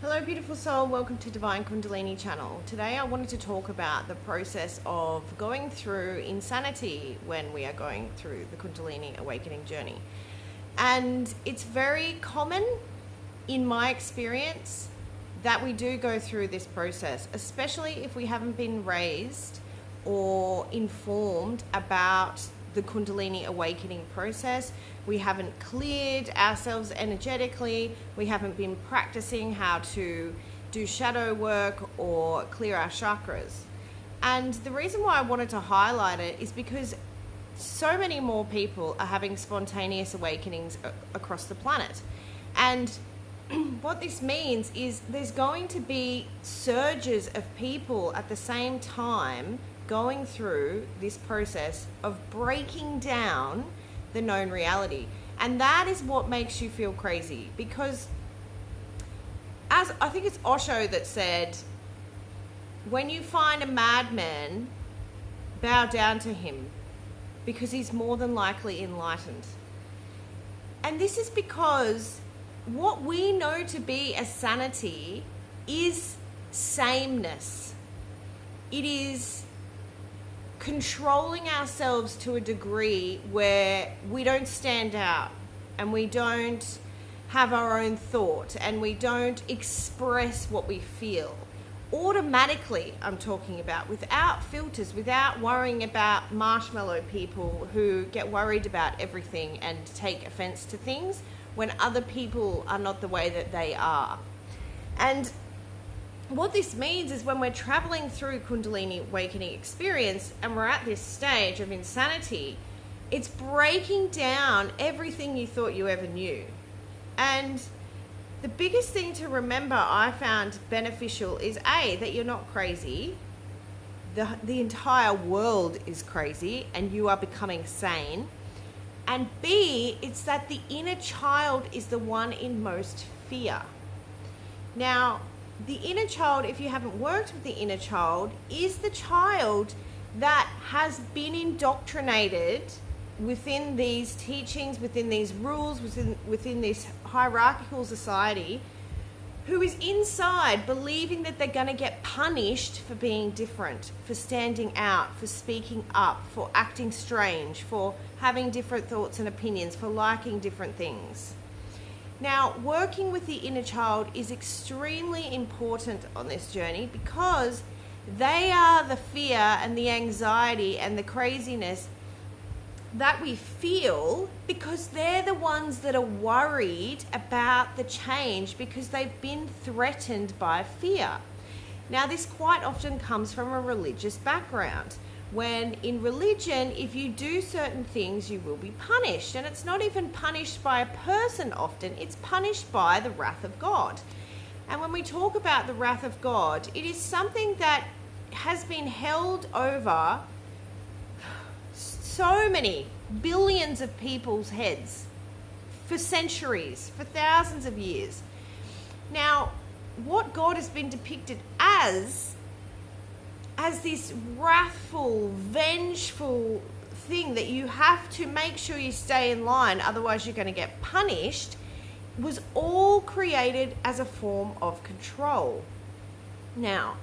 Hello beautiful soul, welcome to Divine Kundalini channel. Today I wanted to talk about the process of going through insanity when we are going through the Kundalini Awakening journey. And it's very common in my experience that we do go through this process, especially if we haven't been raised or informed about the Kundalini Awakening process. We haven't cleared ourselves energetically. We haven't been practicing how to do shadow work or clear our chakras. And the reason why I wanted to highlight it is because so many more people are having spontaneous awakenings across the planet. And what this means is there's going to be surges of people at the same time going through this process of breaking down the known reality. And that is what makes you feel crazy, because as I think it's Osho that said, when you find a madman, bow down to him because he's more than likely enlightened. And this is because what we know to be as sanity is sameness. It is controlling ourselves to a degree where we don't stand out and we don't have our own thought and we don't express what we feel automatically. I'm talking about without filters, without worrying about marshmallow people who get worried about everything and take offense to things when other people are not the way that they are. And what this means is when we're traveling through Kundalini Awakening experience and we're at this stage of insanity, it's breaking down everything you thought you ever knew. And the biggest thing to remember I found beneficial is A, that you're not crazy. The entire world is crazy and you are becoming sane. And B, it's that the inner child is the one in most fear. Now, the inner child, if you haven't worked with the inner child, is the child that has been indoctrinated within these teachings, within these rules, within this hierarchical society, who is inside believing that they're going to get punished for being different, for standing out, for speaking up, for acting strange, for having different thoughts and opinions, for liking different things. Now, working with the inner child is extremely important on this journey because they are the fear and the anxiety and the craziness that we feel, because they're the ones that are worried about the change because they've been threatened by fear. Now, this quite often comes from a religious background. When in religion, if you do certain things, you will be punished. And it's not even punished by a person often, it's punished by the wrath of God. And when we talk about the wrath of God, it is something that has been held over so many billions of people's heads for centuries, for thousands of years. Now, what God has been depicted as this wrathful, vengeful thing that you have to make sure you stay in line, otherwise you're going to get punished, was all created as a form of control. Now,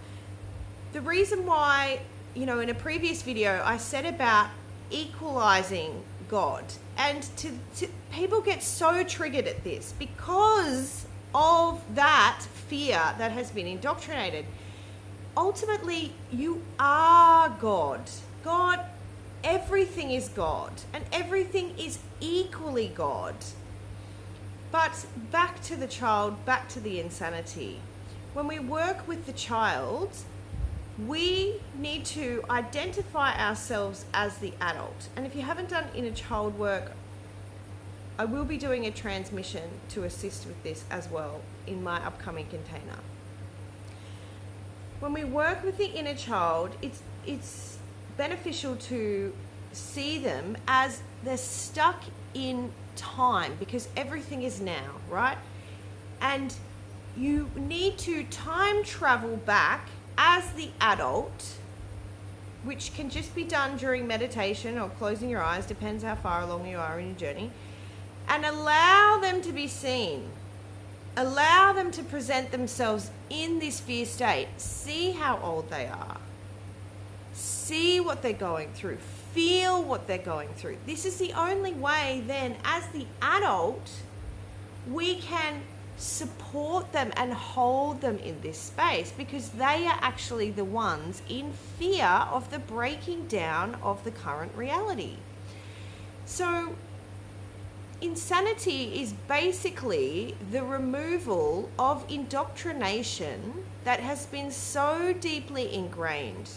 the reason why, in a previous video, I said about equalizing God, and to people get so triggered at this because of that fear that has been indoctrinated. Ultimately, you are God. God, everything is God, and everything is equally God. But back to the child, back to the insanity. When we work with the child, we need to identify ourselves as the adult. And if you haven't done inner child work, I will be doing a transmission to assist with this as well in my upcoming container. When we work with the inner child, it's beneficial to see them as they're stuck in time, because everything is now, right? And you need to time travel back as the adult, which can just be done during meditation or closing your eyes, depends how far along you are in your journey, and allow them to be seen. Allow them to present themselves in this fear state. See how old they are. See what they're going through. Feel what they're going through. This is the only way then, as the adult, we can support them and hold them in this space, because they are actually the ones in fear of the breaking down of the current reality. So insanity is basically the removal of indoctrination that has been so deeply ingrained.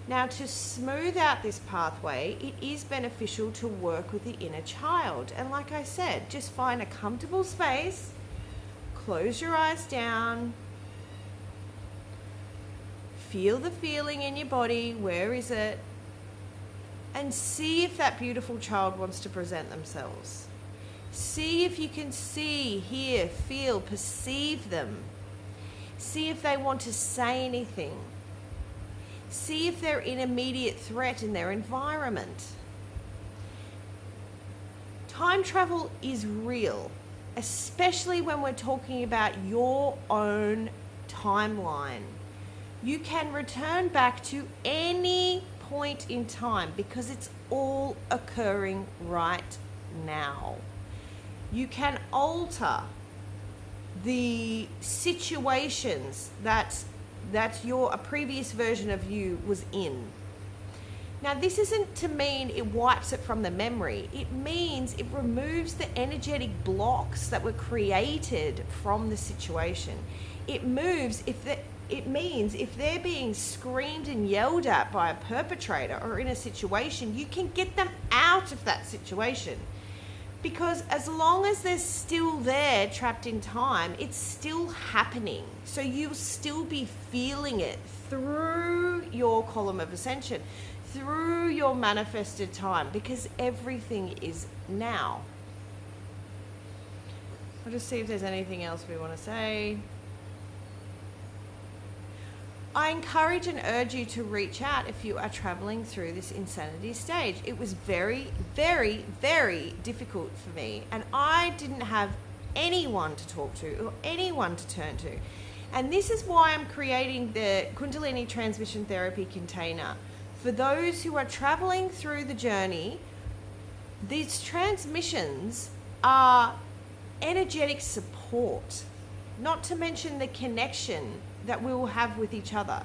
Now, to smooth out this pathway, it is beneficial to work with the inner child. And like I said, just find a comfortable space, close your eyes down, feel the feeling in your body, where is it? And see if that beautiful child wants to present themselves. See if you can see, hear, feel, perceive them. See if they want to say anything. See if they're in immediate threat in their environment. Time travel is real, especially when we're talking about your own timeline. You can return back to any point in time because it's all occurring right now. You can alter the situations that a previous version of you was in. Now, this isn't to mean it wipes it from the memory. It means it removes the energetic blocks that were created from the situation. It means if they're being screamed and yelled at by a perpetrator or in a situation, you can get them out of that situation. Because as long as they're still there, trapped in time, it's still happening. So you'll still be feeling it through your column of ascension, through your manifested time, because everything is now. I'll just see if there's anything else we want to say. I encourage and urge you to reach out if you are traveling through this insanity stage. It was very, very, very difficult for me, and I didn't have anyone to talk to or anyone to turn to. And this is why I'm creating the Kundalini Transmission Therapy container. For those who are traveling through the journey, these transmissions are energetic support, not to mention the connection that we will have with each other.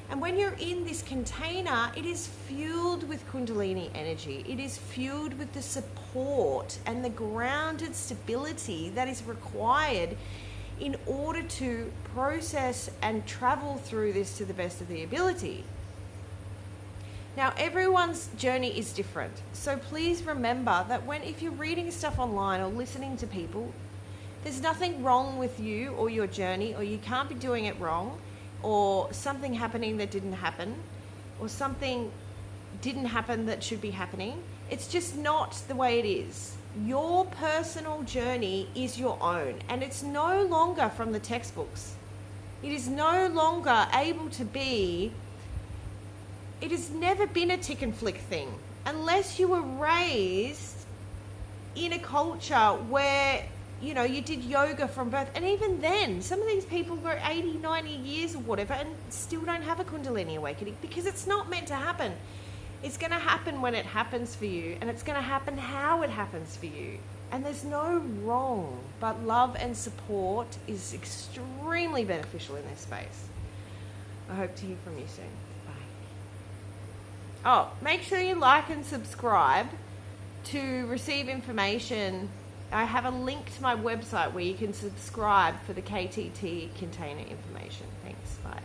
And when you're in this container, it is fueled with Kundalini energy. It is fueled with the support and the grounded stability that is required in order to process and travel through this to the best of the ability. Now, everyone's journey is different. So please remember that if you're reading stuff online or listening to people, there's nothing wrong with you or your journey, or you can't be doing it wrong, or something happening that didn't happen, or something didn't happen that should be happening. It's just not the way it is. Your personal journey is your own, and it's no longer from the textbooks. It is no longer able to be, it has never been a tick and flick thing, unless you were raised in a culture where you did yoga from birth. And even then, some of these people go 80, 90 years or whatever and still don't have a Kundalini awakening, because it's not meant to happen. It's going to happen when it happens for you, and it's going to happen how it happens for you. And there's no wrong, but love and support is extremely beneficial in this space. I hope to hear from you soon. Bye. Oh, make sure you like and subscribe to receive information. I have a link to my website where you can subscribe for the KTT container information. Thanks. Bye.